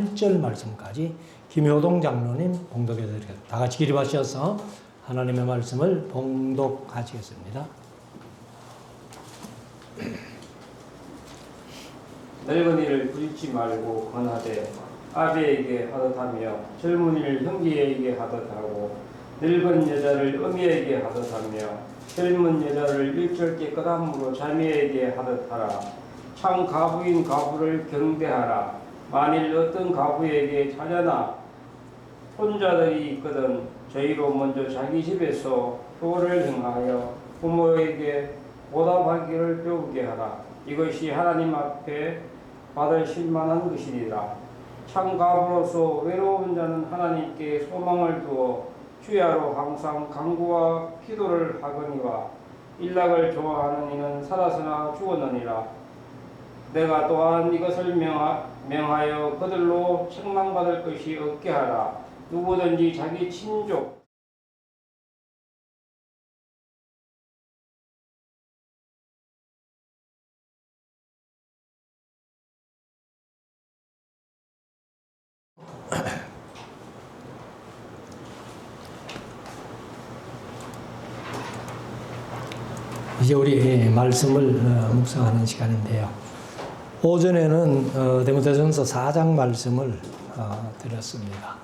1절 말씀까지 김효동 장로님 봉독해 드리겠습니다. 다 같이 기립하셔서 하나님의 말씀을 봉독하시겠습니다. 늙은이를 부리지 말고 권하되 아비에게 하듯 하며 젊은이를 형제에게 하듯 하고 늙은 여자를 어미에게 하듯 하며 젊은 여자를 일절 깨끗함으로 자매에게 하듯 하라. 참 가부인 가부를 경배하라. 만일 어떤 가부에게 자녀나 손자들이 있거든 저희로 먼저 자기 집에서 효를 행하여 부모에게 보답하기를 배우게 하라. 이것이 하나님 앞에 받으실 만한 것이니라. 참 가부로서 외로운 자는 하나님께 소망을 두어 주야로 항상 간구와 기도를 하거니와 일락을 좋아하는 이는 살았으나 죽었느니라. 내가 또한 이것을 명하여 그들로 책망받을 것이 없게 하라. 누구든지 자기 친족 이제 우리 말씀을 묵상하는 시간인데요. 오전에는 디모데전서 4장 말씀을 드렸습니다.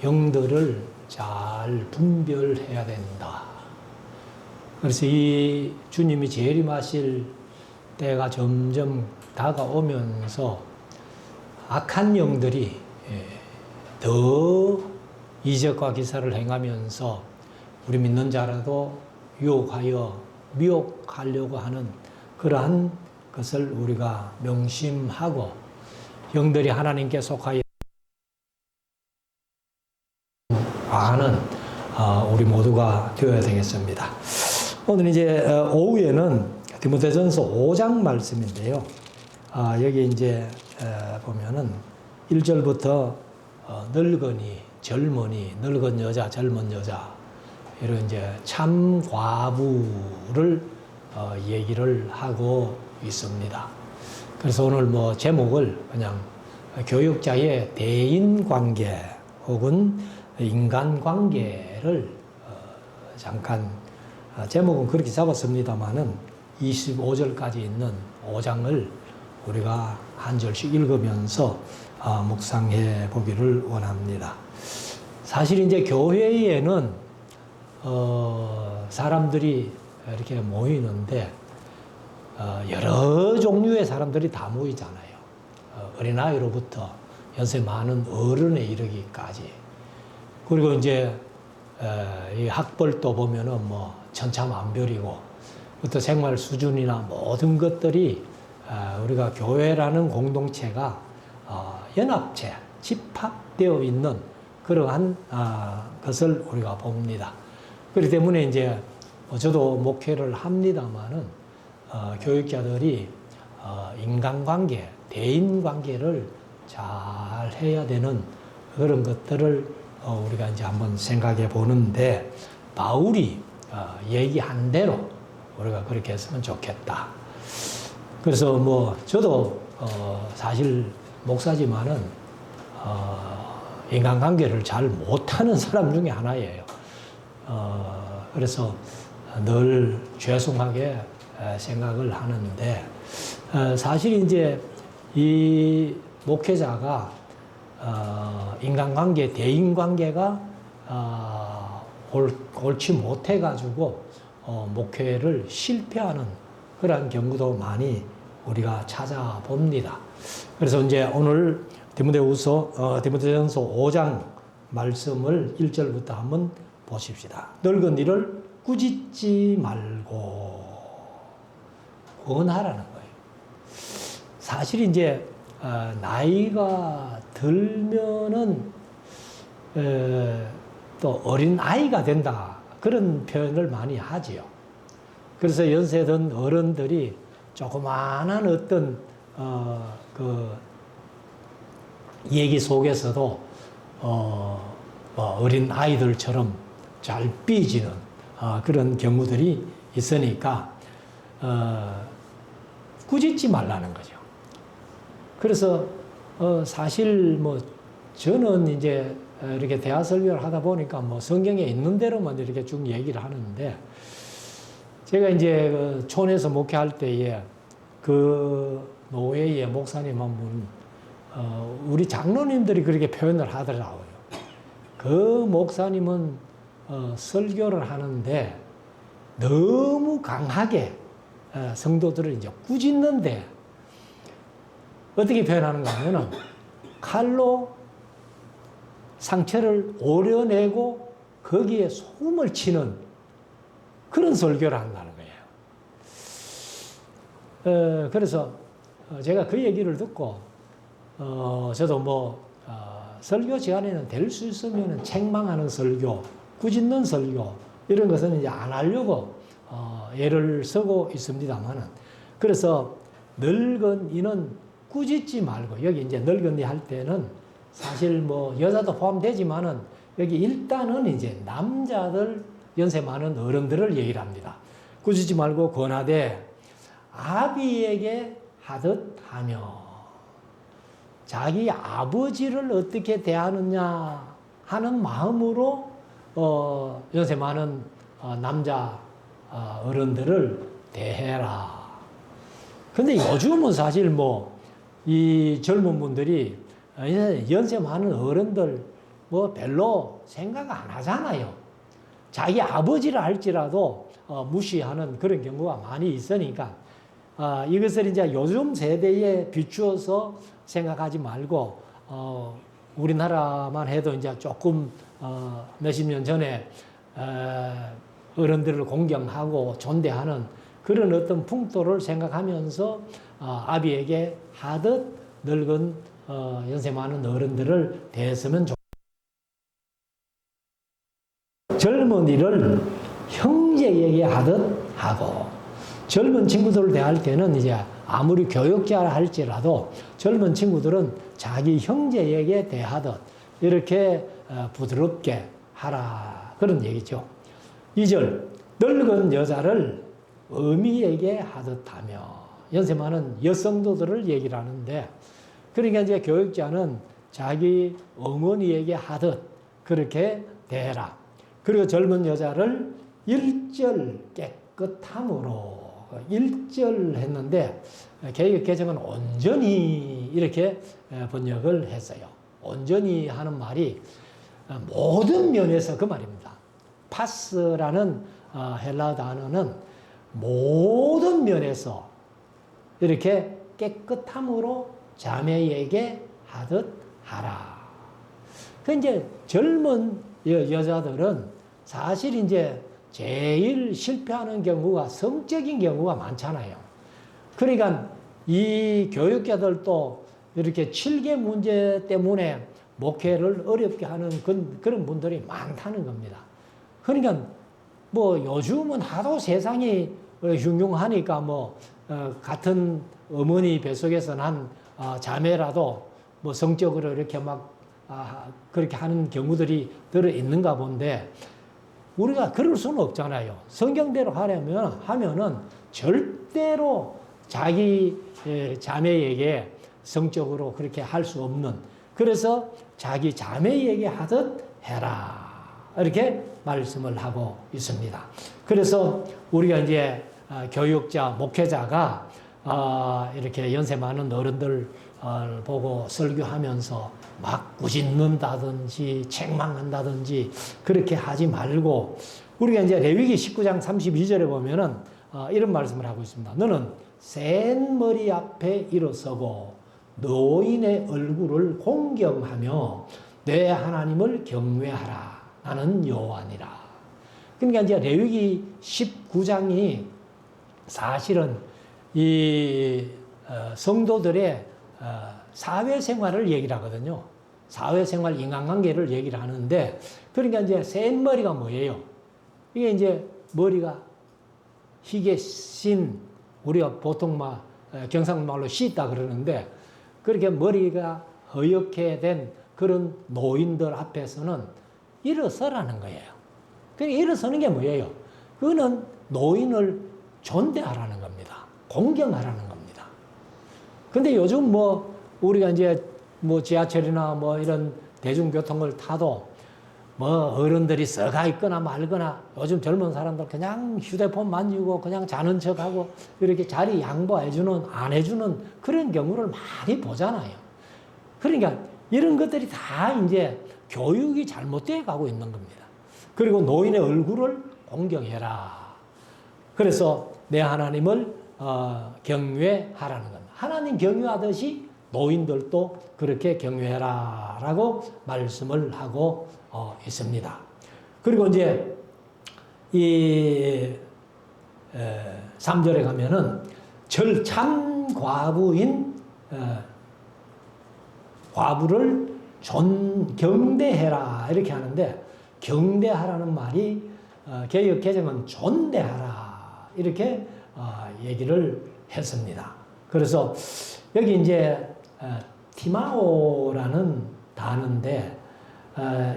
영들을 잘 분별해야 된다. 그래서 이 주님이 재림하실 때가 점점 다가오면서 악한 영들이 더 이적과 기사를 행하면서 우리 믿는 자라도 유혹하여 미혹하려고 하는 그러한 것을 우리가 명심하고 영들이 하나님께 속하여 아는 우리 모두가 되어야 되겠습니다. 오늘 이제 오후에는 디모데전서 5장 말씀인데요. 여기 이제 보면은 1절부터 늙은이, 젊은이, 늙은 여자, 젊은 여자 이런 이제 참 과부를 얘기를 하고 있습니다. 그래서 오늘 뭐 제목을 그냥 교육자의 대인 관계 혹은 인간 관계를 잠깐 제목은 그렇게 잡았습니다만은 25절까지 있는 5장을 우리가 한 절씩 읽으면서 묵상해 보기를 원합니다. 사실 이제 교회에는 사람들이 이렇게 모이는데 여러 종류의 사람들이 다 모이잖아요. 어린아이로부터 연세 많은 어른에 이르기까지. 그리고 이제 이 학벌도 보면은 뭐 천차만별이고 또 생활 수준이나 모든 것들이 우리가 교회라는 공동체가 연합체, 집합되어 있는 그러한 것을 우리가 봅니다. 그렇기 때문에 이제 저도 목회를 합니다만은 교육자들이 인간관계, 대인관계를 잘 해야 되는 그런 것들을 우리가 이제 한번 생각해 보는데 바울이 얘기한 대로 우리가 그렇게 했으면 좋겠다. 그래서 뭐 저도 사실 목사지만은 인간관계를 잘 못하는 사람 중에 하나예요. 그래서 늘 죄송하게 생각을 하는데 사실 이제 이 목회자가 인간관계, 대인관계가 옳지 못해가지고 목회를 실패하는 그러한 경우도 많이 우리가 찾아봅니다. 그래서 이제 오늘 디모데전서 5장 말씀을 1절부터 한번 보십시다. 늙은 이를 꾸짖지 말고 권하라는 거예요. 사실 이제 나이가 들면은 또 어린 아이가 된다 그런 표현을 많이 하지요. 그래서 연세 든 어른들이 조그마한 어떤 그 얘기 속에서도 어린 아이들처럼 잘 삐지는 그런 경우들이 있으니까 꾸짖지 말라는 거죠. 그래서 사실 뭐 저는 이제 이렇게 대화 설교를 하다 보니까 뭐 성경에 있는 대로만 이렇게 쭉 얘기를 하는데, 제가 이제 그 촌에서 목회할 때에 그 노회의 목사님 한 분, 우리 장로님들이 그렇게 표현을 하더라고요. 그 목사님은 설교를 하는데 너무 강하게 성도들을 이제 꾸짖는데, 어떻게 표현하는가 하면은 칼로 상처를 오려내고 거기에 소금을 치는 그런 설교를 한다는 거예요. 그래서 제가 그 얘기를 듣고 저도 뭐 설교 시간에는 될 수 있으면 책망하는 설교, 꾸짖는 설교 이런 것은 이제 안 하려고 애를 쓰고 있습니다만은, 그래서 늙은이는 꾸짖지 말고, 여기 이제 늙은이 할 때는 사실 뭐 여자도 포함되지만은 여기 일단은 이제 남자들, 연세 많은 어른들을 얘기를 합니다. 꾸짖지 말고 권하되 아비에게 하듯 하며, 자기 아버지를 어떻게 대하느냐 하는 마음으로 연세 많은 남자 어른들을 대해라. 근데 요즘은 사실 뭐 이 젊은 분들이 연세 많은 어른들 뭐 별로 생각 안 하잖아요. 자기 아버지를 할지라도 무시하는 그런 경우가 많이 있으니까 이것을 이제 요즘 세대에 비추어서 생각하지 말고, 우리나라만 해도 이제 조금 몇십 년 전에 어른들을 공경하고 존대하는 그런 어떤 풍토를 생각하면서 아비에게 하듯 늙은 연세 많은 어른들을 대했으면 좋겠습니다. 젊은이를 형제에게 하듯 하고, 젊은 친구들을 대할 때는 이제 아무리 교육자라 할지라도 젊은 친구들은 자기 형제에게 대하듯 이렇게 부드럽게 하라, 그런 얘기죠. 2절, 늙은 여자를 어미에게 하듯 하며, 연세 많은 여성도들을 얘기를 하는데, 그러니까 이제 교육자는 자기 어머니에게 하듯 그렇게 대해라. 그리고 젊은 여자를 일절 깨끗함으로, 일절 했는데 개역 개정은 온전히 이렇게 번역을 했어요. 온전히 하는 말이 모든 면에서 그 말입니다. 파스라는 헬라 단어는 모든 면에서 이렇게 깨끗함으로 자매에게 하듯 하라. 그 이제 젊은 여자들은 사실 이제 제일 실패하는 경우가 성적인 경우가 많잖아요. 그러니까 이 교육자들도 이렇게 7개 문제 때문에 목회를 어렵게 하는 그런 분들이 많다는 겁니다. 그러니까 뭐 요즘은 하도 세상이 흉흉하니까 뭐 같은 어머니 뱃속에서 난 자매라도 뭐 성적으로 이렇게 막 그렇게 하는 경우들이 들어 있는가 본데, 우리가 그럴 수는 없잖아요. 성경대로 하면은 절대로 자기 자매에게 성적으로 그렇게 할 수 없는, 그래서 자기 자매에게 하듯 해라, 이렇게 말씀을 하고 있습니다. 그래서 우리가 이제 교육자, 목회자가 이렇게 연세 많은 어른들 보고 설교하면서 막 꾸짖는다든지 책망한다든지 그렇게 하지 말고, 우리가 이제 레위기 19장 32절에 보면은 이런 말씀을 하고 있습니다. 너는 센 머리 앞에 일어서고 노인의 얼굴을 공경하며 내 하나님을 경외하라. 나는 여호와니라. 그러니까 이제 레위기 19장이 사실은 이 성도들의 사회생활을 얘기를 하거든요. 사회생활, 인간관계를 얘기를 하는데, 그러니까 이제 센 머리가 뭐예요? 이게 이제 머리가 희게 신, 우리가 보통 막 경상말로 씻다 그러는데, 그렇게 머리가 허옇게 된 그런 노인들 앞에서는 일어서라는 거예요. 그러니까 일어서는 게 뭐예요? 그거는 노인을 존대하라는 겁니다. 공경하라는 겁니다. 근데 요즘 뭐 우리가 이제 뭐 지하철이나 뭐 이런 대중교통을 타도 뭐 어른들이 썩어 있거나 말거나 요즘 젊은 사람들 그냥 휴대폰 만지고 그냥 자는 척하고 이렇게 자리 양보해주는 안 해주는 그런 경우를 많이 보잖아요. 그러니까 이런 것들이 다 이제 교육이 잘못되어 가고 있는 겁니다. 그리고 노인의 얼굴을 공경해라. 그래서 내 하나님을 경외하라는 겁니다. 하나님 경외하듯이 노인들도 그렇게 경외해라 라고 말씀을 하고 있습니다. 그리고 이제 이 3절에 가면은 참 과부인 과부를 경대해라 이렇게 하는데, 경대하라는 말이 개역 개정은 존대하라 이렇게 얘기를 했습니다. 그래서 여기 이제 티마오라는 단어인데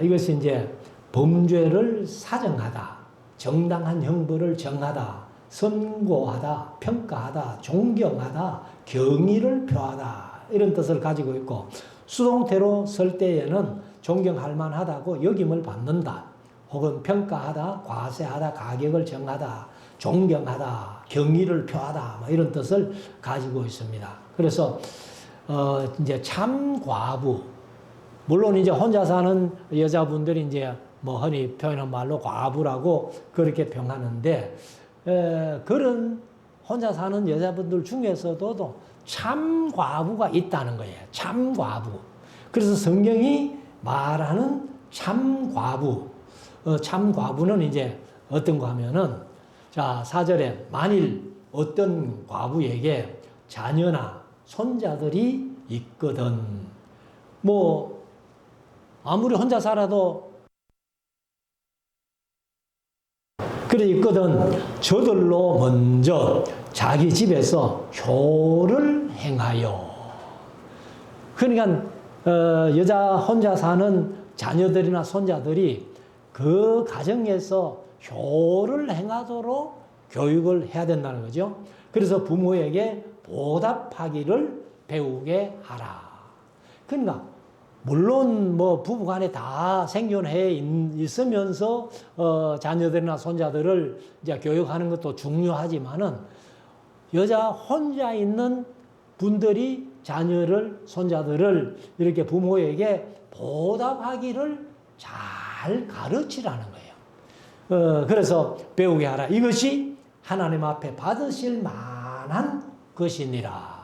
이것이 이제 범죄를 사정하다, 정당한 형벌을 정하다, 선고하다, 평가하다, 존경하다, 경의를 표하다 이런 뜻을 가지고 있고, 수동태로 쓸 때에는 존경할 만하다고 여김을 받는다, 혹은 평가하다, 과세하다, 가격을 정하다, 존경하다, 경의를 표하다 뭐 이런 뜻을 가지고 있습니다. 그래서 이제 참 과부, 물론 이제 혼자 사는 여자분들이 이제 뭐 흔히 표현한 말로 과부라고 그렇게 평하는데, 그런 혼자 사는 여자분들 중에서도 참 과부가 있다는 거예요. 참 과부. 그래서 성경이 말하는 참 과부, 참 과부는 이제 어떤 거 하면은, 자, 4절에 만일 어떤 과부에게 자녀나 손자들이 있거든, 뭐 아무리 혼자 살아도 그래 있거든, 저들로 먼저 자기 집에서 효를 행하여. 그러니까 여자 혼자 사는 자녀들이나 손자들이 그 가정에서 효를 행하도록 교육을 해야 된다는 거죠. 그래서 부모에게 보답하기를 배우게 하라. 그러니까 물론 뭐 부부간에 다 생존해 있으면서 자녀들이나 손자들을 이제 교육하는 것도 중요하지만은, 여자 혼자 있는 분들이 자녀를, 손자들을 이렇게 부모에게 보답하기를 잘 가르치라는 거예요. 그래서 배우게 하라. 이것이 하나님 앞에 받으실 만한 것이니라.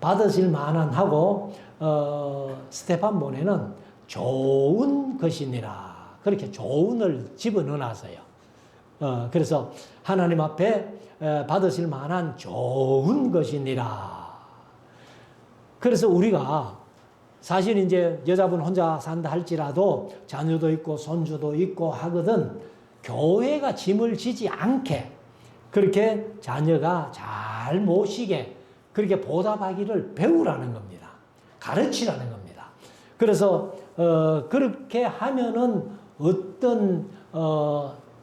받으실 만한 하고 스테판본에는 좋은 것이니라. 그렇게 좋은을 집어넣어놨어요. 그래서 하나님 앞에 받으실 만한 좋은 것이니라. 그래서 우리가 사실 이제 여자분 혼자 산다 할지라도 자녀도 있고 손주도 있고 하거든, 교회가 짐을 지지 않게 그렇게 자녀가 잘 모시게 그렇게 보답하기를 배우라는 겁니다. 가르치라는 겁니다. 그래서 그렇게 하면은 어떤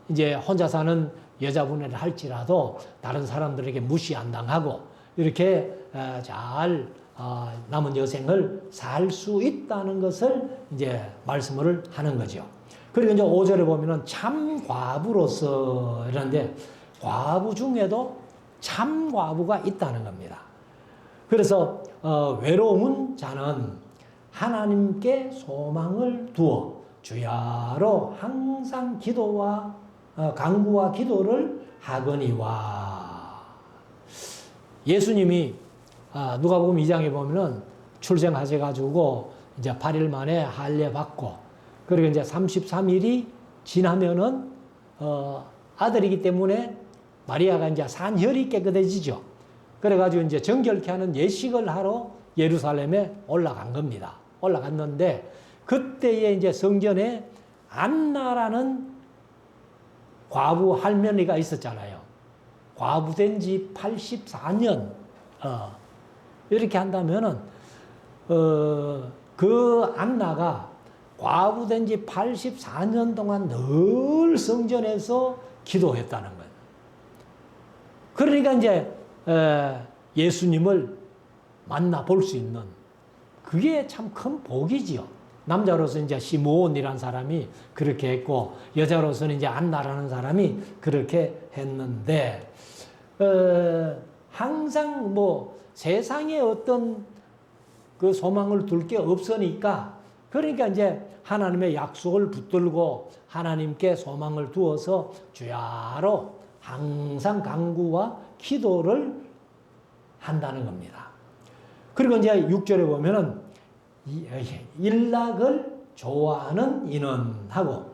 이제 혼자 사는 여자분을 할지라도 다른 사람들에게 무시 안 당하고 이렇게 잘 남은 여생을 살 수 있다는 것을 이제 말씀을 하는 거죠. 그리고 이제 5절에 보면은 참 과부로서 이러는데, 과부 중에도 참 과부가 있다는 겁니다. 그래서 외로운 자는 하나님께 소망을 두어 주야로 항상 기도와 간구와 기도를 하거니와. 예수님이 누가복음 2장에 보면은 출생하셔가지고 이제 8일 만에 할례 받고, 그리고 이제 33일이 지나면은 아들이기 때문에 마리아가 이제 산혈이 깨끗해지죠. 그래가지고 이제 정결케 하는 예식을 하러 예루살렘에 올라간 겁니다. 올라갔는데 그때에 이제 성전에 안나라는 과부 할머니가 있었잖아요. 과부된 지 84년. 이렇게 한다면은 그 안나가 과부된 지 84년 동안 늘 성전에서 기도했다는 거예요. 그러니까 이제 예수님을 만나 볼 수 있는 그게 참 큰 복이지요. 남자로서 이제 시므온이라는 사람이 그렇게 했고, 여자로서는 이제 안나라는 사람이 그렇게 했는데, 항상 뭐 세상에 어떤 그 소망을 둘 게 없으니까, 그러니까 이제 하나님의 약속을 붙들고 하나님께 소망을 두어서 주야로 항상 간구와 기도를 한다는 겁니다. 그리고 이제 6절에 보면은 일락을 좋아하는 이는 하고,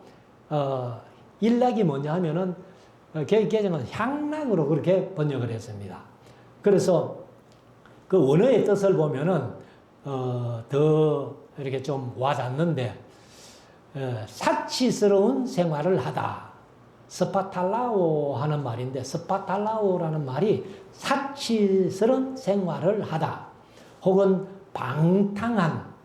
일락이 뭐냐 하면은 개정은 향락으로 그렇게 번역을 했습니다. 그래서 그 원어의 뜻을 보면은 더 이렇게 좀 와닿는데, 사치스러운 생활을 하다. 스파탈라오 하는 말인데, 스파탈라오라는 말이 사치스러운 생활을 하다. 혹은 방탕한,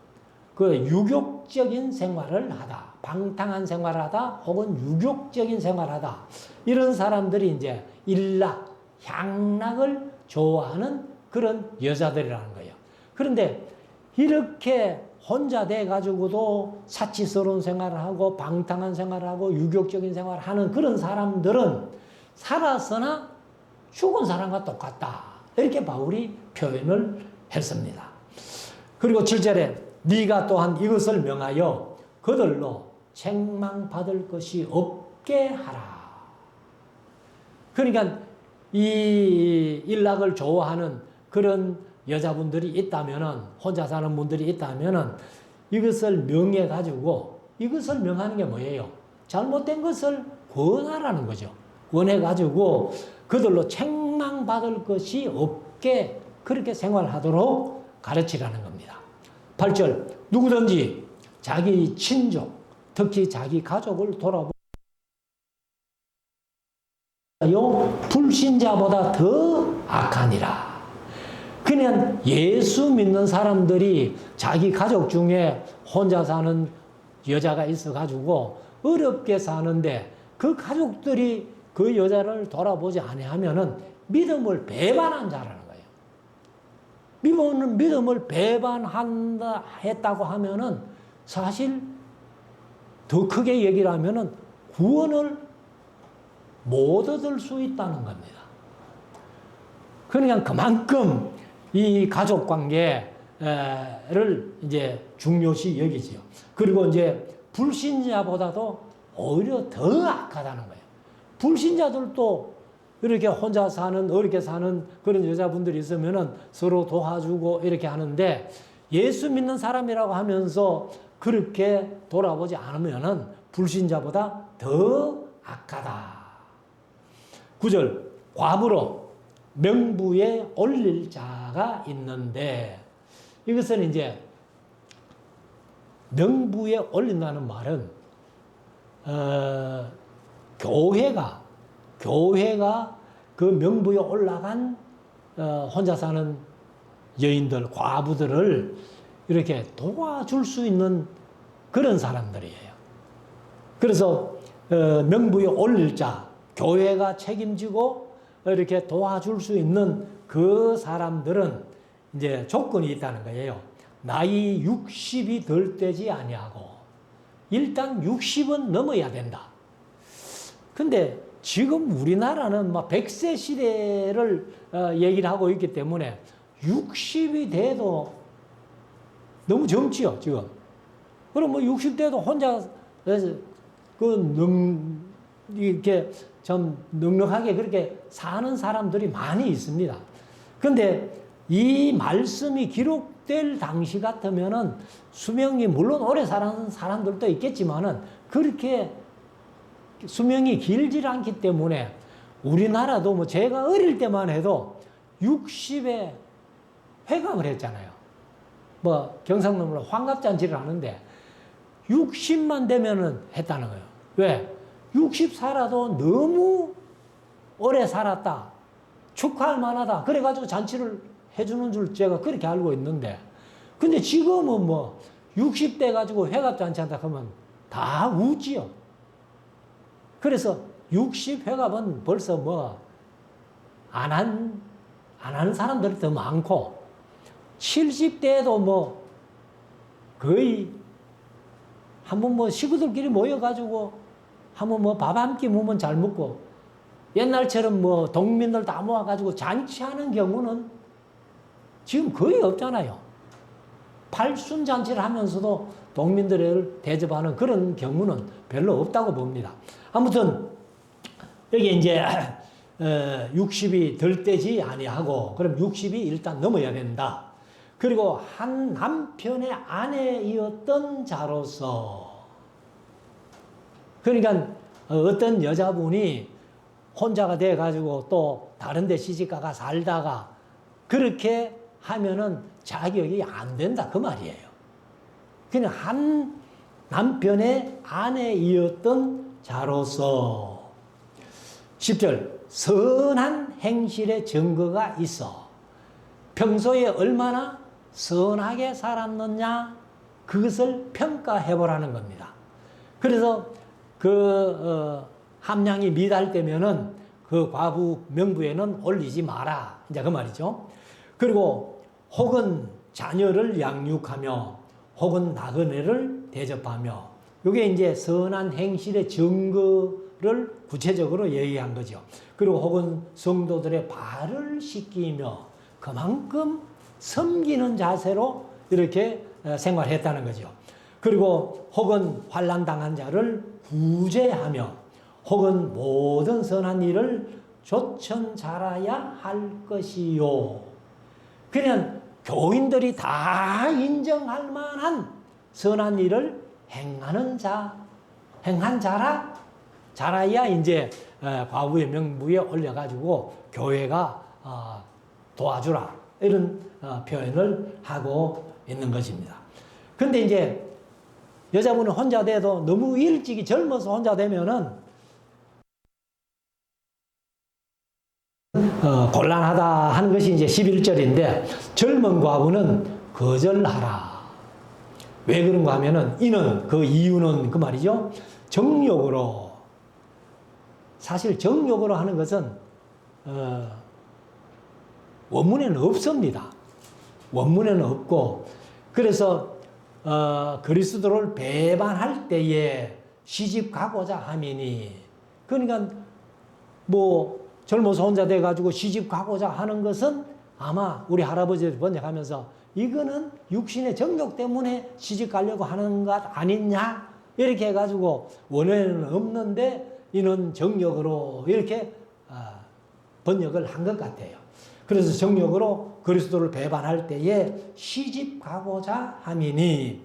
그 유욕적인 생활을 하다. 방탕한 생활을 하다. 혹은 유욕적인 생활을 하다. 이런 사람들이 이제 일락, 향락을 좋아하는 그런 여자들이라는 거예요. 그런데 이렇게 혼자 돼가지고도 사치스러운 생활을 하고 방탕한 생활을 하고 유격적인 생활을 하는 그런 사람들은 살았으나 죽은 사람과 똑같다. 이렇게 바울이 표현을 했습니다. 그리고 7절에 네가 또한 이것을 명하여 그들로 책망받을 것이 없게 하라. 그러니까 이 일락을 좋아하는 그런 여자분들이 있다면은, 혼자 사는 분들이 있다면은 이것을 명해 가지고, 이것을 명하는 게 뭐예요? 잘못된 것을 권하라는 거죠. 권해 가지고 그들로 책망받을 것이 없게 그렇게 생활하도록 가르치라는 겁니다. 8절 누구든지 자기 친족, 특히 자기 가족을 돌아보요 불신자보다 더 악하니라. 그냥 예수 믿는 사람들이 자기 가족 중에 혼자 사는 여자가 있어가지고 어렵게 사는데 그 가족들이 그 여자를 돌아보지 아니하면은 믿음을 배반한 자라는 거예요. 믿음을 배반한다 했다고 하면은 사실 더 크게 얘기를 하면은 구원을 못 얻을 수 있다는 겁니다. 그러니까 그만큼 이 가족 관계를 이제 중요시 여기지요. 그리고 이제 불신자보다도 오히려 더 악하다는 거예요. 불신자들도 이렇게 혼자 사는, 어렵게 사는 그런 여자분들이 있으면은 서로 도와주고 이렇게 하는데, 예수 믿는 사람이라고 하면서 그렇게 돌아보지 않으면은 불신자보다 더 악하다. 9절 과부로 명부에 올릴 자가 있는데, 이것은 이제 명부에 올린다는 말은 교회가 그 명부에 올라간 혼자 사는 여인들, 과부들을 이렇게 도와줄 수 있는 그런 사람들이에요. 그래서 명부에 올릴 자, 교회가 책임지고 이렇게 도와줄 수 있는 그 사람들은 이제 조건이 있다는 거예요. 나이 60이 덜 되지 아니하고 일단 60은 넘어야 된다. 근데 지금 우리나라는 막 100세 시대를 얘기를 하고 있기 때문에 60이 돼도 너무 젊지요, 지금. 그럼 뭐 60대도 혼자 이렇게 좀 넉넉하게 그렇게 사는 사람들이 많이 있습니다. 근데 이 말씀이 기록될 당시 같으면은 수명이 물론 오래 사는 사람들도 있겠지만은 그렇게 수명이 길지 않기 때문에 우리나라도 뭐 제가 어릴 때만 해도 60에 회갑을 했잖아요. 뭐 경상도로 환갑잔치를 하는데 60만 되면은 했다는 거예요. 왜? 60 살아도 너무 오래 살았다. 축하할 만하다. 그래가지고 잔치를 해주는 줄 제가 그렇게 알고 있는데, 근데 지금은 뭐 60대 가지고 회갑잔치 한다 하면 다 우지요. 그래서 60 회갑은 벌써 뭐 안 하는 사람들이 더 많고, 70대에도 뭐 거의 한번 뭐 식구들끼리 모여가지고 한번 뭐 밥 한 끼 먹으면 잘 먹고 옛날처럼 뭐 동민들 다 모아가지고 잔치하는 경우는 지금 거의 없잖아요. 팔순잔치를 하면서도 동민들을 대접하는 그런 경우는 별로 없다고 봅니다. 아무튼 여기 이제 60이 덜 되지 아니하고 그럼 60이 일단 넘어야 된다. 그리고 한 남편의 아내이었던 자로서 그러니까 어떤 여자분이 혼자가 돼가지고 또 다른 데 시집가가 살다가 그렇게 하면은 자격이 안 된다 그 말이에요. 그냥 한 남편의 아내이었던 자로서 10절 선한 행실의 증거가 있어 평소에 얼마나 선하게 살았느냐 그것을 평가해 보라는 겁니다. 그래서 그 함량이 미달되면은 그 과부 명부에는 올리지 마라 이제 그 말이죠. 그리고 혹은 자녀를 양육하며 혹은 나그네를 대접하며 이게 이제 선한 행실의 증거를 구체적으로 얘기한 거죠. 그리고 혹은 성도들의 발을 씻기며 그만큼 섬기는 자세로 이렇게 생활했다는 거죠. 그리고 혹은 환난 당한 자를 구제하며 혹은 모든 선한 일을 조천 잘해야 할 것이요. 그냥 교인들이 다 인정할 만한 선한 일을 행한 자라야 이제 과부의 명부에 올려가지고 교회가 도와주라 이런 표현을 하고 있는 것입니다. 근데 이제 여자분은 혼자 돼도 너무 일찍이 젊어서 혼자 되면은 곤란하다 하는 것이 이제 11절인데 젊은 과부는 거절하라. 왜 그런가 하면은 이는 그 이유는 그 말이죠. 정욕으로 사실 정욕으로 하는 것은 원문에는 없습니다. 원문에는 없고 그래서 그리스도를 배반할 때에 시집 가고자 함이니 그러니까 뭐 젊어서 혼자 돼가지고 시집 가고자 하는 것은 아마 우리 할아버지를 번역하면서 이거는 육신의 정욕 때문에 시집 가려고 하는 것 아니냐 이렇게 해가지고 원어에는 없는데 이는 정욕으로 이렇게 번역을 한 것 같아요. 그래서 정욕으로 그리스도를 배반할 때에 시집 가고자 함이니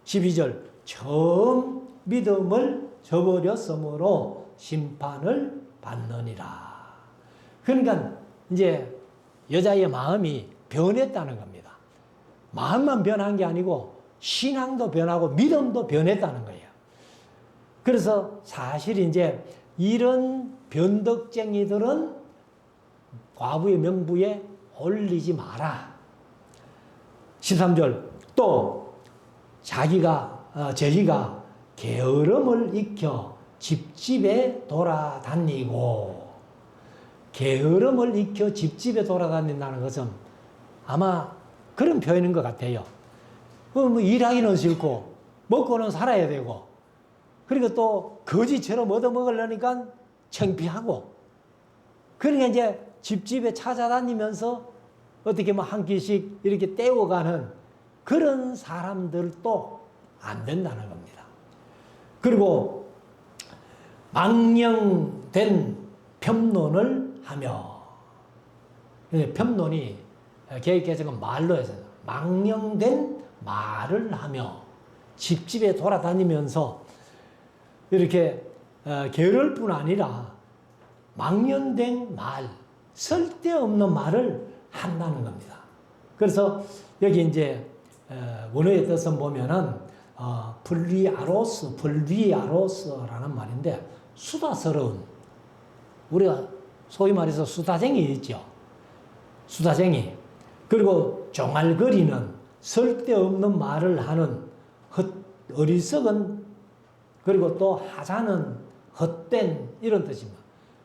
12절 처음 믿음을 저버렸으므로 심판을 받느니라. 그러니까 이제 여자의 마음이 변했다는 겁니다. 마음만 변한 게 아니고 신앙도 변하고 믿음도 변했다는 거예요. 그래서 사실 이제 이런 변덕쟁이들은 과부의 명부에 올리지 마라. 13절 또 저희가 게으름을 익혀 집집에 돌아다니고 게으름을 익혀 집집에 돌아다닌다는 것은 아마 그런 표현인 것 같아요. 뭐 일하기는 싫고 먹고는 살아야 되고 그리고 또 거지처럼 얻어먹으려니까 창피하고 그러니까 이제 집집에 찾아다니면서 어떻게 뭐 한 끼씩 이렇게 때워가는 그런 사람들도 안 된다는 겁니다. 그리고 망령된 편론을 하며 편론이 개혁개정은 말로 해서 망령된 말을 하며 집집에 돌아다니면서 이렇게 게으를 뿐 아니라 망령된 말, 쓸데없는 말을 한다는 겁니다. 그래서 여기 이제 원어의 뜻은 보면은 불리아로스라는 말인데 수다스러운 우리가 소위 말해서 수다쟁이 있죠. 수다쟁이. 그리고 종알거리는 쓸데없는 말을 하는 어리석은 그리고 또 하자는 헛된 이런 뜻입니다.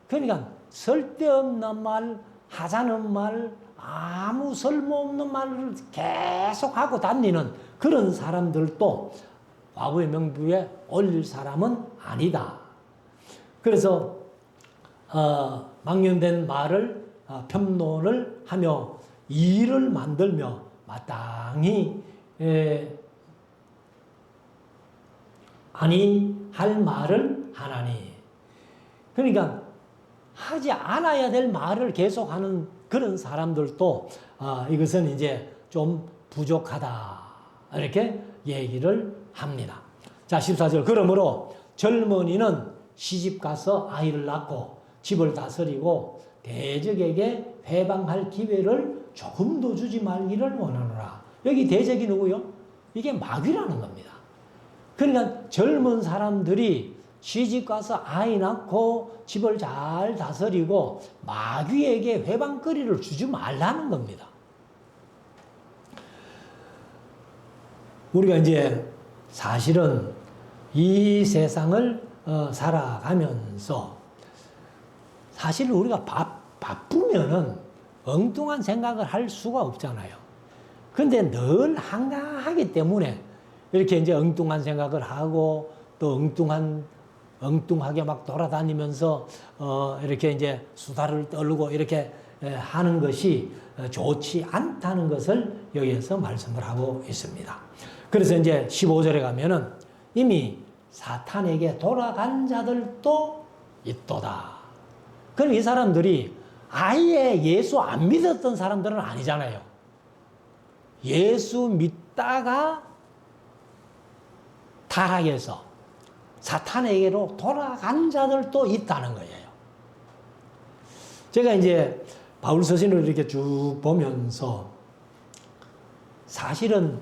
그러니까 쓸데없는 말, 하자는 말, 아무 쓸모없는 말을 계속 하고 다니는 그런 사람들도 과부의 명부에 올릴 사람은 아니다. 그래서 망령된 말을 편론을 하며 이의를 만들며 마땅히 아니 할 말을 하나니. 그러니까 하지 않아야 될 말을 계속하는 그런 사람들도 이것은 이제 좀 부족하다 이렇게 얘기를 합니다. 자 14절 그러므로 젊은이는 시집가서 아이를 낳고 집을 다스리고 대적에게 회방할 기회를 조금도 주지 말기를 원하노라. 여기 대적이 누구요? 이게 마귀라는 겁니다. 그러니까 젊은 사람들이 시집가서 아이 낳고 집을 잘 다스리고 마귀에게 회방거리를 주지 말라는 겁니다. 우리가 이제 사실은 이 세상을 살아가면서 사실 우리가 바쁘면은 엉뚱한 생각을 할 수가 없잖아요. 근데 늘 한가하기 때문에 이렇게 이제 엉뚱한 생각을 하고 또 엉뚱하게 막 돌아다니면서 이렇게 이제 수다를 떨고 이렇게 하는 것이 좋지 않다는 것을 여기에서 말씀을 하고 있습니다. 그래서 이제 15절에 가면은 이미 사탄에게 돌아간 자들도 있도다. 그럼 이 사람들이 아예 예수 안 믿었던 사람들은 아니잖아요. 예수 믿다가 타락해서 사탄에게로 돌아간 자들도 있다는 거예요. 제가 이제 바울 서신을 이렇게 쭉 보면서 사실은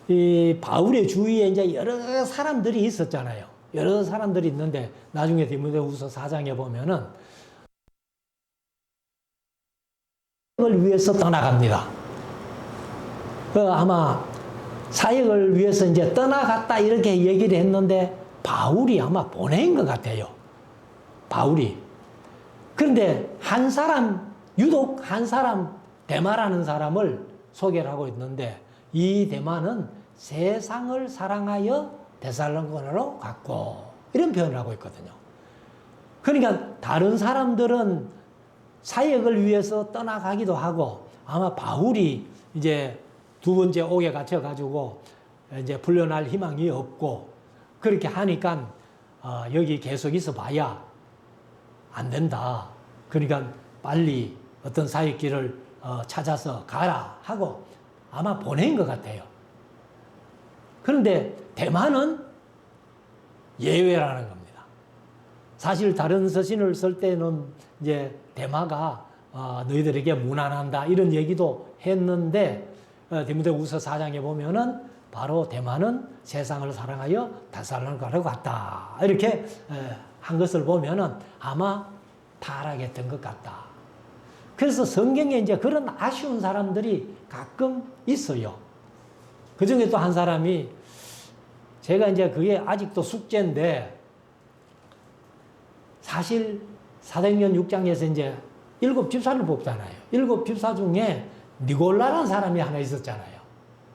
이 바울의 주위에 이제 여러 사람들이 있었잖아요. 여러 사람들이 있는데 나중에 디모데후서 4장에 보면은 사역을 위해서 떠나갑니다. 아마 사역을 위해서 이제 떠나갔다 이렇게 얘기를 했는데 바울이 아마 보낸 것 같아요. 바울이. 그런데 한 사람, 유독 한 사람, 데마라는 사람을 소개를 하고 있는데 이 데마는 세상을 사랑하여 데살로니가로 갔고 이런 표현을 하고 있거든요. 그러니까 다른 사람들은 사역을 위해서 떠나가기도 하고 아마 바울이 이제 두 번째 옥에 갇혀가지고 이제 풀려날 희망이 없고 그렇게 하니까 여기 계속 있어 봐야 안 된다. 그러니까 빨리 어떤 사역길을 찾아서 가라 하고 아마 보낸 것 같아요. 그런데 대만은 예외라는 겁니다. 사실 다른 서신을 쓸 때는 이제 대마가 너희들에게 무난한다 이런 얘기도 했는데 디모데후서 4장에 보면은 바로 대마는 세상을 사랑하여 데살로니가로 갔다 이렇게 한 것을 보면은 아마 타락했던 것 같다. 그래서 성경에 이제 그런 아쉬운 사람들이 가끔 있어요. 그 중에 또 한 사람이 제가 이제 그게 아직도 숙제인데 사실 사도행전 6장에서 이제 7 집사를 뽑잖아요. 7 집사 중에 니골라라는 사람이 하나 있었잖아요.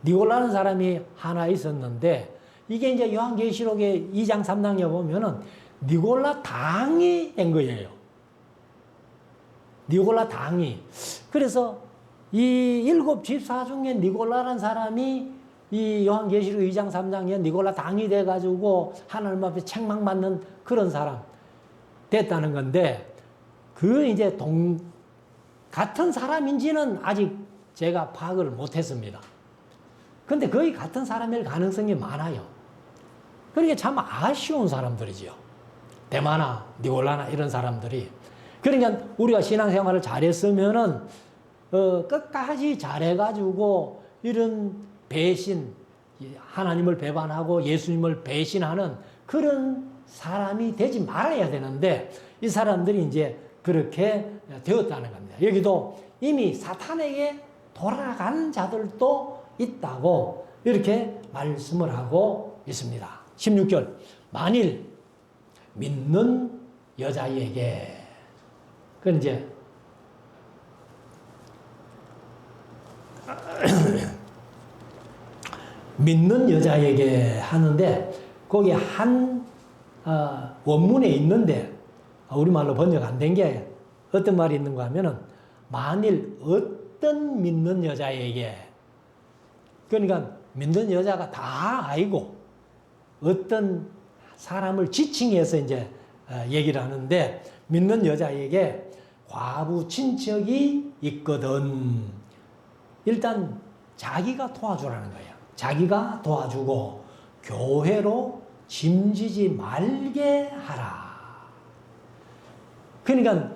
니골라라는 사람이 하나 있었는데 이게 이제 요한계시록의 2장 3장에 보면은 니골라 당이 된 거예요. 니골라 당이. 그래서 이 7 집사 중에 니골라라는 사람이 이 요한계시록 2장 3장에 니골라 당이 돼가지고 하나님 앞에 책망받는 그런 사람 됐다는 건데 그 이제 같은 사람인지는 아직 제가 파악을 못했습니다. 근데 거의 같은 사람일 가능성이 많아요. 그러니까 참 아쉬운 사람들이지요. 데마나 니골라나 이런 사람들이. 그러니까 우리가 신앙생활을 잘했으면은 끝까지 잘해가지고 이런 배신, 하나님을 배반하고 예수님을 배신하는 그런 사람이 되지 말아야 되는데 이 사람들이 이제 그렇게 되었다는 겁니다. 여기도 이미 사탄에게 돌아간 자들도 있다고 이렇게 말씀을 하고 있습니다. 16절 만일 믿는 여자에게 그건 이제 믿는 여자에게 하는데 거기 한 원문에 있는데 우리말로 번역 안 된 게 어떤 말이 있는가 하면은 만일 어떤 믿는 여자에게 그러니까 믿는 여자가 다 알고 어떤 사람을 지칭해서 이제 얘기를 하는데 믿는 여자에게 과부 친척이 있거든. 일단 자기가 도와주라는 거예요. 자기가 도와주고 교회로 짐지지 말게 하라. 그러니까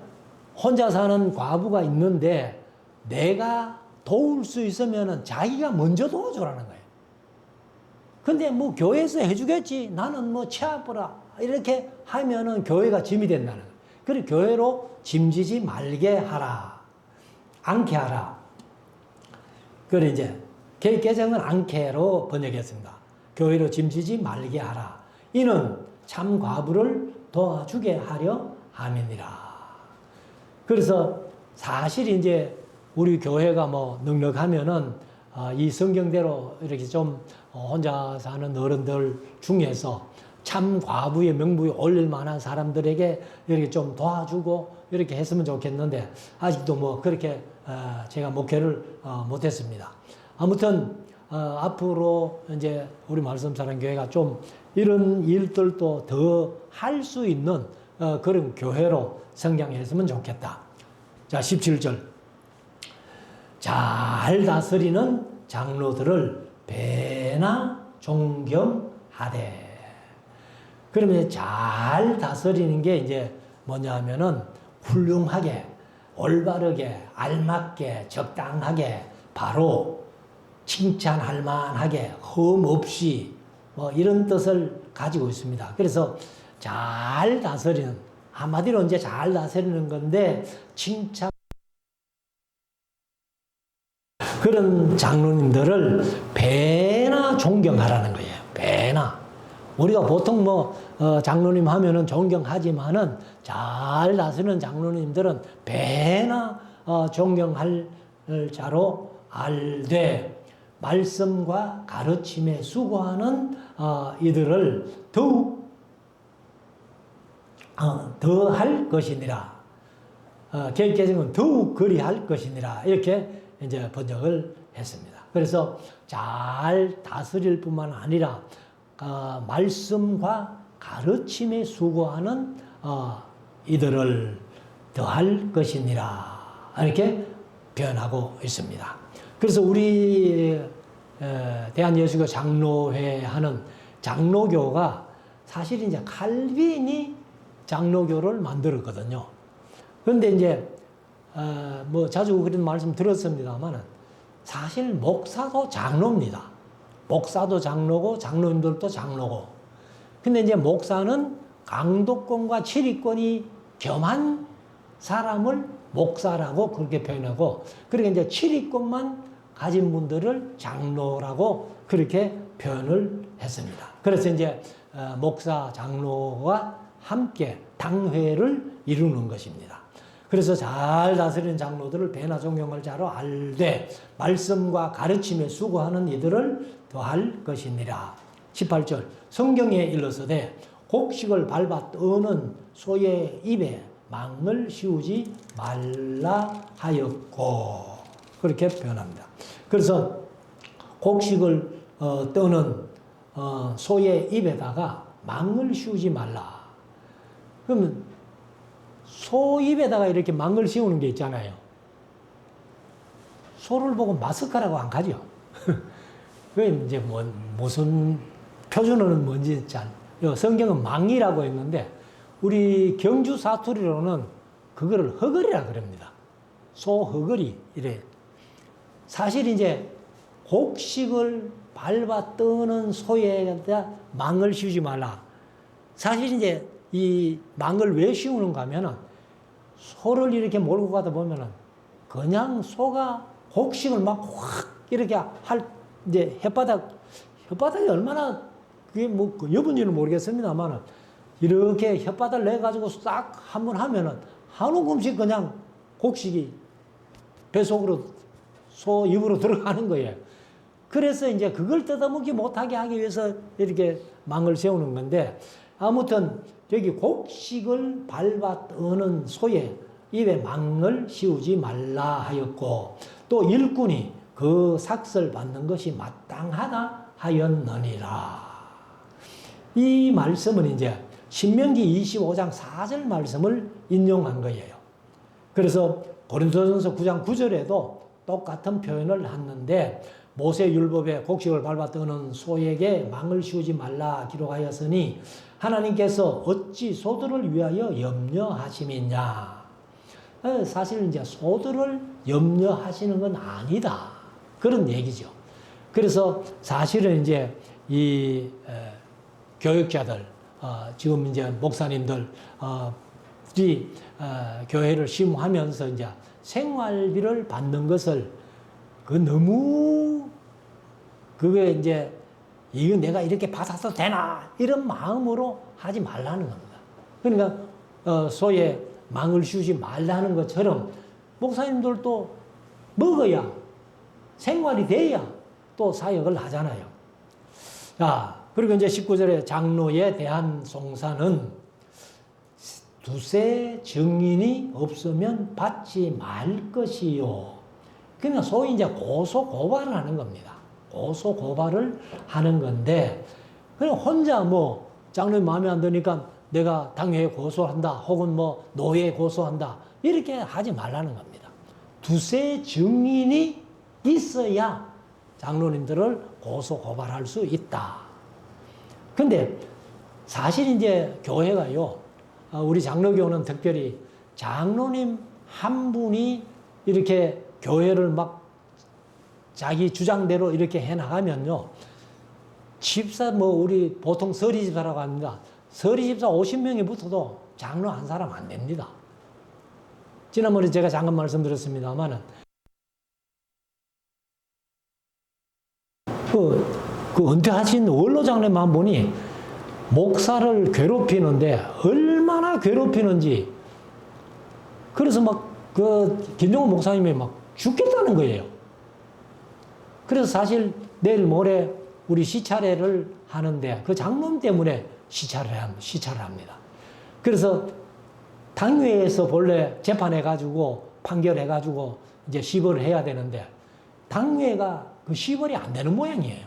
혼자 사는 과부가 있는데 내가 도울 수 있으면 자기가 먼저 도와주라는 거예요. 근데 뭐 교회에서 해주겠지. 나는 뭐 치아보라. 이렇게 하면은 교회가 짐이 된다는 거예요. 그리고 교회로 짐지지 말게 하라. 않게 하라. 그래 이제 개정은 않게로 번역했습니다. 교회로 짐지지 말게 하라. 이는 참 과부를 도와주게 하려 함이니라. 그래서 사실 이제 우리 교회가 뭐 넉넉하면은 이 성경대로 이렇게 좀 혼자 사는 어른들 중에서 참 과부의 명부에 올릴 만한 사람들에게 이렇게 좀 도와주고 이렇게 했으면 좋겠는데 아직도 뭐 그렇게 제가 목회를 못했습니다. 아무튼 앞으로 이제 우리 말씀사랑교회가 좀 이런 일들도 더 할 수 있는 그런 교회로 성장했으면 좋겠다. 자, 17절. 잘 다스리는 장로들을 배나 존경하되. 그러면 잘 다스리는 게 이제 뭐냐 하면은 훌륭하게, 올바르게, 알맞게, 적당하게, 바로 칭찬할 만하게, 흠 없이 뭐 이런 뜻을 가지고 있습니다. 그래서 잘 다스리는, 한마디로 이제 잘 다스리는 건데 칭찬 그런 장로님들을 배나 존경하라는 거예요. 배나. 우리가 보통 뭐 장로님 하면은 존경하지만은 잘 다스리는 장로님들은 배나 존경할 자로 알되 말씀과 가르침에 수고하는 이들을 더욱 더 할 것이니라. 개정은 더욱 그리할 것이니라. 이렇게 이제 번역을 했습니다. 그래서 잘 다스릴 뿐만 아니라 말씀과 가르침에 수고하는 이들을 더할 것이니라. 이렇게 표현하고 있습니다. 그래서 우리 대한예수교 장로회 하는 장로교가 사실 이제 칼빈이 장로교를 만들었거든요. 그런데 이제 뭐 자주 그런 말씀 들었습니다만 사실 목사도 장로입니다. 목사도 장로고 장로님들도 장로고. 근데 이제 목사는 강도권과 치리권이 겸한 사람을 목사라고 그렇게 표현하고, 그러니까 이제 치리권만 가진 분들을 장로라고 그렇게 표현을 했습니다. 그래서 이제 목사, 장로와 함께 당회를 이루는 것입니다. 그래서 잘 다스리는 장로들을 배나 존경할 자로 알되 말씀과 가르침에 수고하는 이들을 더할 것이니라. 18절 성경에 일러서되 곡식을 밟아 떠는 소의 입에 망을 씌우지 말라 하였고, 그렇게 표현합니다. 그래서 곡식을 떠는 소의 입에다가 망을 씌우지 말라. 그러면 소 입에다가 이렇게 망을 씌우는 게 있잖아요. 소를 보고 마스카라고 안 가죠. 그게 이제 무슨 표준어는 뭔지 성경은 망이라고 했는데 우리 경주 사투리로는 그거를 허거리라 그럽니다. 소 허거리 이래. 사실 이제 곡식을 밟아 떠는 소에다 망을 씌우지 말라. 사실 이제 이 망을 왜 씌우는가 하면은 소를 이렇게 몰고 가다 보면은 그냥 소가 곡식을 막 확 이렇게 이제 혓바닥이 얼마나 그게 뭐 여분지는 모르겠습니다만은 이렇게 혓바닥을 내가지고 싹 한번 하면은 한 움큼씩 그냥 곡식이 배 속으로 소 입으로 들어가는 거예요. 그래서 이제 그걸 뜯어먹지 못하게 하기 위해서 이렇게 망을 세우는 건데, 아무튼 여기 곡식을 밟아 떠는 소의 입에 망을 씌우지 말라 하였고, 또 일꾼이 그 삭슬 받는 것이 마땅하다 하였느니라. 이 말씀은 이제 신명기 25장 4절 말씀을 인용한 거예요. 그래서 고린도전서 9장 9절에도 똑같은 표현을 했는데, 모세 율법에 곡식을 밟아 떠는 소에게 망을 씌우지 말라 기록하였으니 하나님께서 어찌 소들을 위하여 염려하심이냐. 사실 이제 소들을 염려하시는 건 아니다, 그런 얘기죠. 그래서 사실은 이제 이 교육자들, 지금 이제 목사님들이 교회를 심호하면서 이제 생활비를 받는 것을 너무 그게 이제 이거 내가 이렇게 받아서 되나 이런 마음으로 하지 말라는 겁니다. 그러니까 소에 망을 씌우지 말라는 것처럼 목사님들도 먹어야 생활이 돼야 또 사역을 하잖아요. 자, 그리고 이제 19절에 장로에 대한 송사는 두세 증인이 없으면 받지 말 것이요. 그러니까 소위 이제 고소 고발을 하는 겁니다. 고소 고발을 하는 건데, 그냥 혼자 뭐 장로님 마음에 안 드니까 내가 당회에 고소한다, 혹은 뭐 노예에 고소한다, 이렇게 하지 말라는 겁니다. 두세 증인이 있어야 장로님들을 고소 고발할 수 있다. 근데 사실 이제 교회가요, 우리 장로교는 특별히 장로님 한 분이 이렇게 교회를 막 자기 주장대로 이렇게 해 나가면요, 집사 우리 보통 서리집사라고 합니다. 서리집사 50명이 붙어도 장로 한 사람 안 됩니다. 지난번에 제가 잠깐 말씀드렸습니다만은 그 은퇴하신 원로 장로님만 보니 목사를 괴롭히는데 얼마나 괴롭히는지, 그래서 막 김종호 목사님이 막 죽겠다는 거예요. 그래서 사실 내일 모레 우리 시차례를 하는데 그 장로님 때문에 시차를 합니다. 그래서 당회에서 본래 재판해가지고 판결해가지고 이제 시벌을 해야 되는데 당회가 그 시벌이 안 되는 모양이에요.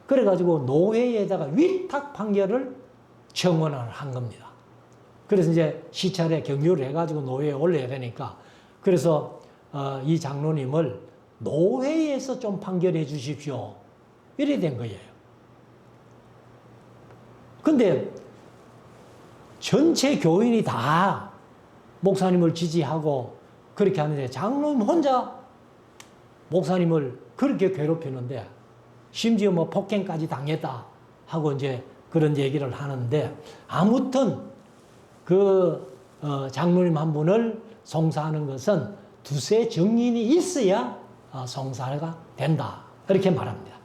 그래가지고 노회에다가 위탁 판결을 청원을 한 겁니다. 그래서 이제 시찰에 경유를 해가지고 노회에 올려야 되니까, 그래서 이 장로님을 노회에서 좀 판결해 주십시오, 이래 된 거예요. 근데 전체 교인이 다 목사님을 지지하고 그렇게 하는데 장로님 혼자 목사님을 그렇게 괴롭히는데, 심지어 뭐 폭행까지 당했다 하고 이제 그런 얘기를 하는데, 아무튼 장로님 한 분을 송사하는 것은 두세 증인이 있어야 송사가 된다, 이렇게 말합니다.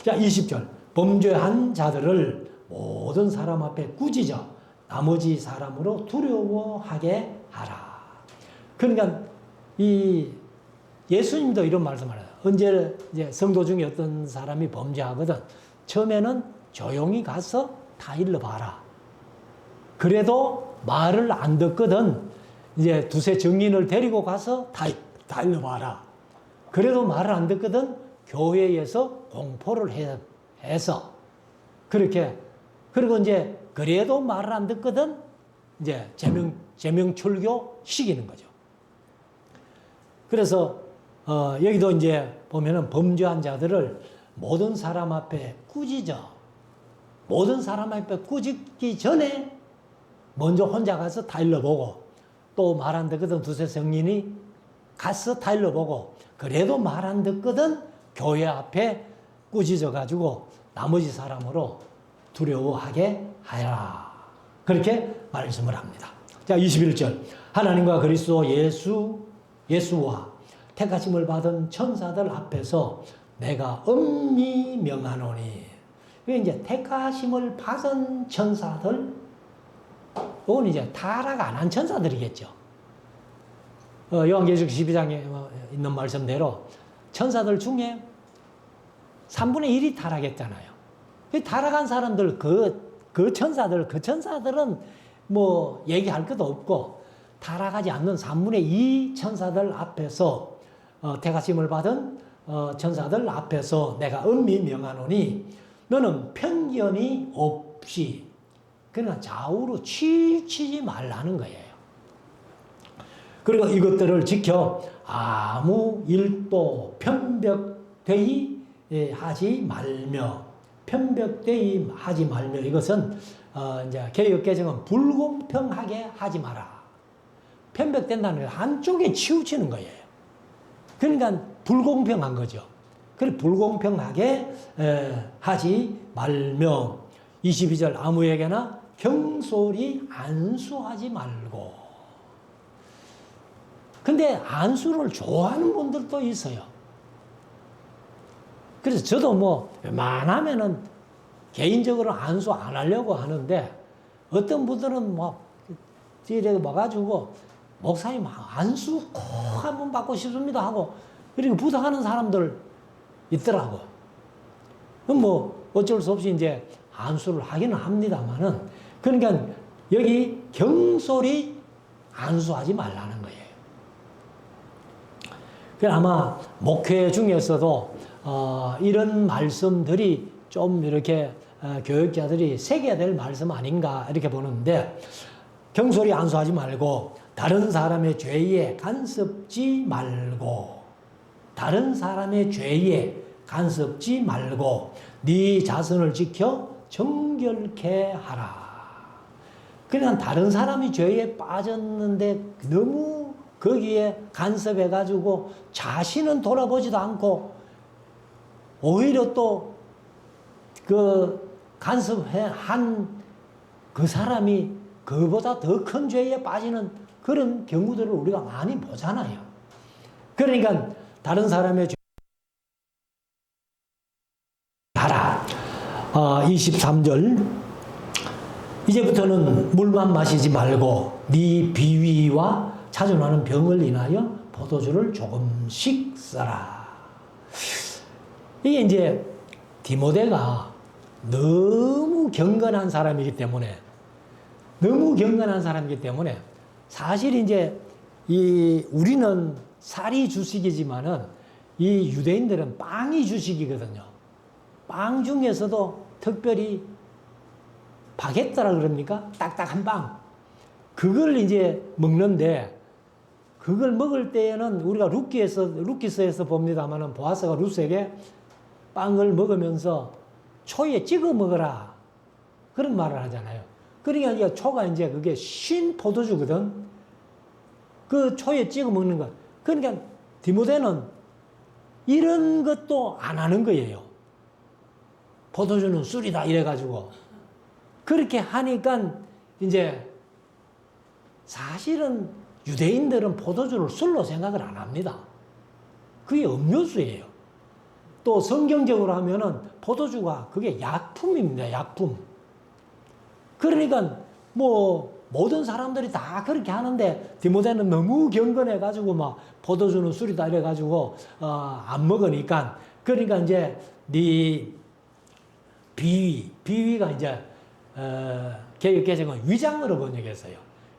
자, 20절. 범죄한 자들을 모든 사람 앞에 꾸짖어 나머지 사람으로 두려워하게 하라. 그러니까 예수님도 이런 말씀을 해요. 언제 이제 성도 중에 어떤 사람이 범죄하거든, 처음에는 조용히 가서 다 일러봐라. 그래도 말을 안 듣거든, 이제 두세 증인을 데리고 가서 다 일러봐라. 그래도 말을 안 듣거든, 교회에서 공포를 해서 그렇게, 그리고 이제 그래도 말을 안 듣거든, 이제 제명출교 시키는 거죠. 그래서 여기도 이제 보면은 범죄한 자들을 모든 사람 앞에 꾸짖어. 모든 사람 앞에 꾸짖기 전에 먼저 혼자 가서 다 일러보고, 또 말 안 듣거든 두세 성인이 가서 다 일러보고, 그래도 말 안 듣거든 교회 앞에 꾸짖어가지고 나머지 사람으로 두려워하게 하라. 그렇게 말씀을 합니다. 자, 21절. 하나님과 그리스도 예수와 택하심을 받은 천사들 앞에서 내가 엄히 명하노니. 이게 이제 택하심을 받은 천사들, 이건 이제 타락 안 한 천사들이겠죠. 요한계시록 12장에 있는 말씀대로 천사들 중에 3분의 1이 타락했잖아요. 타락한 사람들, 그 천사들은 뭐 얘기할 것도 없고, 타락하지 않는 3분의 2 천사들 앞에서, 택하심을 받은 천사들 앞에서 내가 엄히 명하노니, 너는 편견이 없이, 그러나 좌우로 치우치지 말라는 거예요. 그리고 이것들을 지켜 아무 일도 편벽되이 하지 말며, 편벽되이 하지 말며, 이것은 이제 개역개정은 불공평하게 하지 마라. 편벽된다는 건 한쪽에 치우치는 거예요. 그러니까 불공평한 거죠. 그래 불공평하게 하지 말며, 22절 아무에게나 경솔히 안수하지 말고. 근데 안수를 좋아하는 분들도 있어요. 그래서 저도 뭐 웬만하면은 개인적으로 안수 안 하려고 하는데, 어떤 분들은 뭐 이래 와가지고 목사님 안수 꼭 한번 받고 싶습니다 하고 그리고 부탁하는 사람들 있더라고. 그럼 뭐 어쩔 수 없이 이제 안수를 하기는 합니다만은, 그러니까 여기 경솔히 안수하지 말라는 거예요. 아마 목회 중에서도 이런 말씀들이 좀 이렇게 교육자들이 새겨야 될 말씀 아닌가 이렇게 보는데, 경솔히 안수하지 말고 다른 사람의 죄에 간섭지 말고, 다른 사람의 죄에 간섭지 말고 네 자선을 지켜 정결케 하라. 그냥 다른 사람이 죄에 빠졌는데 너무 거기에 간섭해가지고 자신은 돌아보지도 않고 오히려 또 그 간섭한 그 사람이 그보다 더 큰 죄에 빠지는 그런 경우들을 우리가 많이 보잖아요. 그러니까 다른 사람의 죄 하라. 23절 이제부터는 물만 마시지 말고 네 비위와 자존하는 병을 인하여 포도주를 조금씩 써라. 이게 이제 디모데가 너무 경건한 사람이기 때문에, 사실 이제 우리는 쌀이 주식이지만은 이 유대인들은 빵이 주식이거든요. 빵 중에서도 특별히 바게트라 그럽니까? 딱딱한 빵. 그걸 이제 먹는데, 그걸 먹을 때에는 우리가 루키스에서 봅니다만은 보아스가 루스에게 빵을 먹으면서 초에 찍어 먹어라. 그런 말을 하잖아요. 그러니까 이게 초가 이제 그게 신 포도주거든. 그 초에 찍어 먹는 거. 그러니까 디모데는 이런 것도 안 하는 거예요. 포도주는 술이다 이래가지고. 그렇게 하니까 이제 사실은 유대인들은 포도주를 술로 생각을 안 합니다. 그게 음료수예요. 또 성경적으로 하면은 포도주가 그게 약품입니다. 약품. 그러니까 뭐 모든 사람들이 다 그렇게 하는데 디모데는 너무 경건해가지고 막 포도주는 술이다 이래가지고 안 먹으니까, 그러니까 이제 네 비위가 이제 개역개정은 위장으로 번역했어요.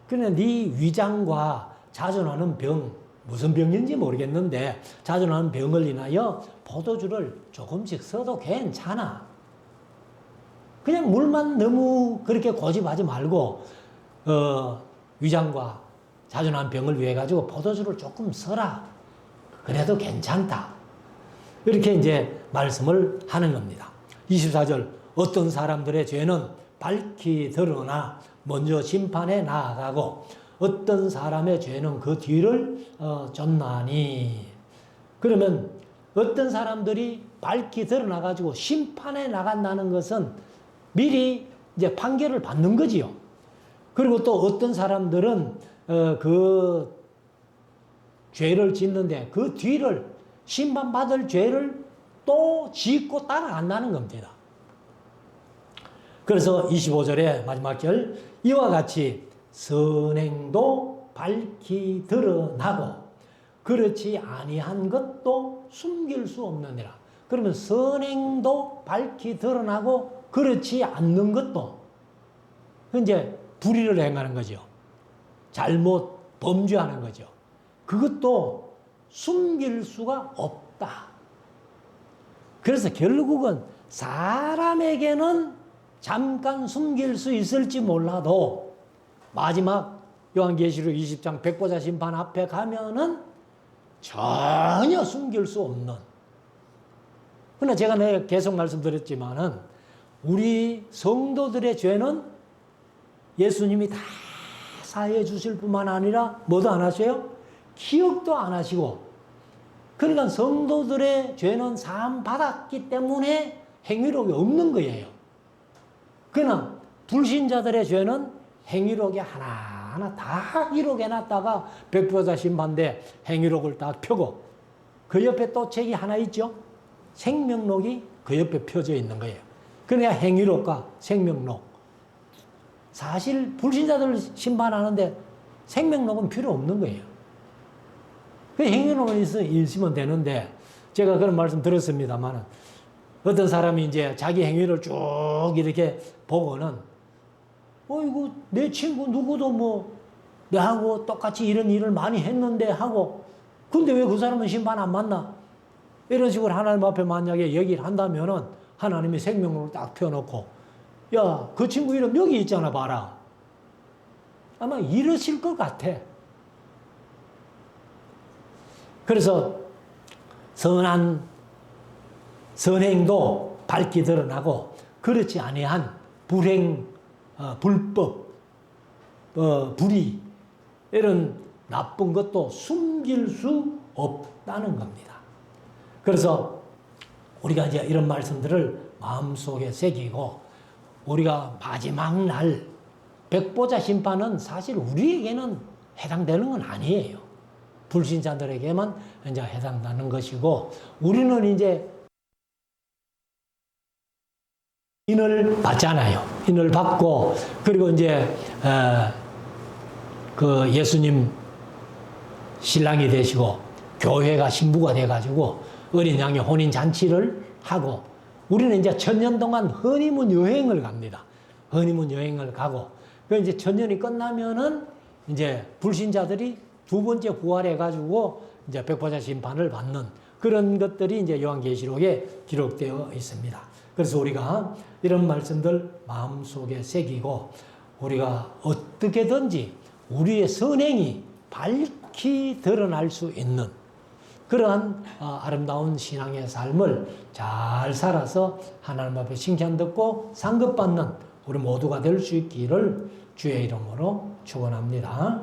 그러니까 네 위장과 자존하는 병, 무슨 병인지 모르겠는데 자존하는 병을 인하여 포도주를 조금씩 써도 괜찮아. 그냥 물만 너무 그렇게 고집하지 말고 위장과 자존하는 병을 위해 가지고 포도주를 조금 써라. 그래도 괜찮다. 이렇게 이제 말씀을 하는 겁니다. 24절 어떤 사람들의 죄는 밝히 드러나 먼저 심판에 나아가고 어떤 사람의 죄는 그 뒤를 쫓나니. 그러면 어떤 사람들이 밝히 드러나가지고 심판에 나간다는 것은 미리 이제 판결을 받는 거지요. 그리고 또 어떤 사람들은 그 죄를 짓는데 그 뒤를 심판받을 죄를 또 짓고 따라간다는 겁니다. 그래서 25절의 마지막 절 이와 같이 선행도 밝히 드러나고 그렇지 아니한 것도 숨길 수 없느니라. 그러면 선행도 밝히 드러나고 그렇지 않는 것도 이제 불의를 행하는 거죠. 잘못 범죄하는 거죠. 그것도 숨길 수가 없다. 그래서 결국은 사람에게는 잠깐 숨길 수 있을지 몰라도 마지막 요한계시록 20장 백보자 심판 앞에 가면은 전혀 숨길 수 없는. 그러나 제가 계속 말씀드렸지만은 우리 성도들의 죄는 예수님이 다 사해 주실 뿐만 아니라 뭐도 안 하세요? 기억도 안 하시고. 그러니까 성도들의 죄는 사함 받았기 때문에 행위록이 없는 거예요. 그러나 불신자들의 죄는 행위록이 하나하나 다 기록해 놨다가 백보자 심판대 행위록을 딱 펴고 그 옆에 또 책이 하나 있죠. 생명록이 그 옆에 펴져 있는 거예요. 그러니까 행위록과 생명록. 사실 불신자들 심판하는데 생명록은 필요 없는 거예요. 그 행위록은 있으면 되는데 제가 그런 말씀 들었습니다만 어떤 사람이 이제 자기 행위를 쭉 이렇게 보고는 이거 내 친구 누구도 뭐 내하고 똑같이 이런 일을 많이 했는데 하고 근데 왜 그 사람은 심판 안 받나? 이런 식으로 하나님 앞에 만약에 얘기를 한다면은 하나님이 생명록을 딱 펴놓고 야, 그 친구 이름 여기 있잖아 봐라. 아마 이러실 것 같아. 그래서 선행도 밝게 드러나고 그렇지 아니한 불행, 불법, 불의 이런 나쁜 것도 숨길 수 없다는 겁니다. 그래서 우리가 이제 이런 말씀들을 마음속에 새기고 우리가 마지막 날 백보자 심판은 사실 우리에게는 해당되는 건 아니에요. 불신자들에게만 이제 해당되는 것이고 우리는 이제 인을 받잖아요. 인을 받고 그리고 이제 그 예수님 신랑이 되시고 교회가 신부가 돼가지고 어린 양의 혼인 잔치를 하고 우리는 이제 천년 동안 허니문 여행을 갑니다. 허니문 여행을 가고 그 이제 천년이 끝나면은 이제 불신자들이 두 번째 부활해가지고 이제 백보자 심판을 받는 그런 것들이 이제 요한계시록에 기록되어 있습니다. 그래서 우리가 이런 말씀들 마음속에 새기고 우리가 어떻게든지 우리의 선행이 밝히 드러날 수 있는 그러한 아름다운 신앙의 삶을 잘 살아서 하나님 앞에 칭찬 듣고 상급받는 우리 모두가 될 수 있기를 주의 이름으로 축원합니다.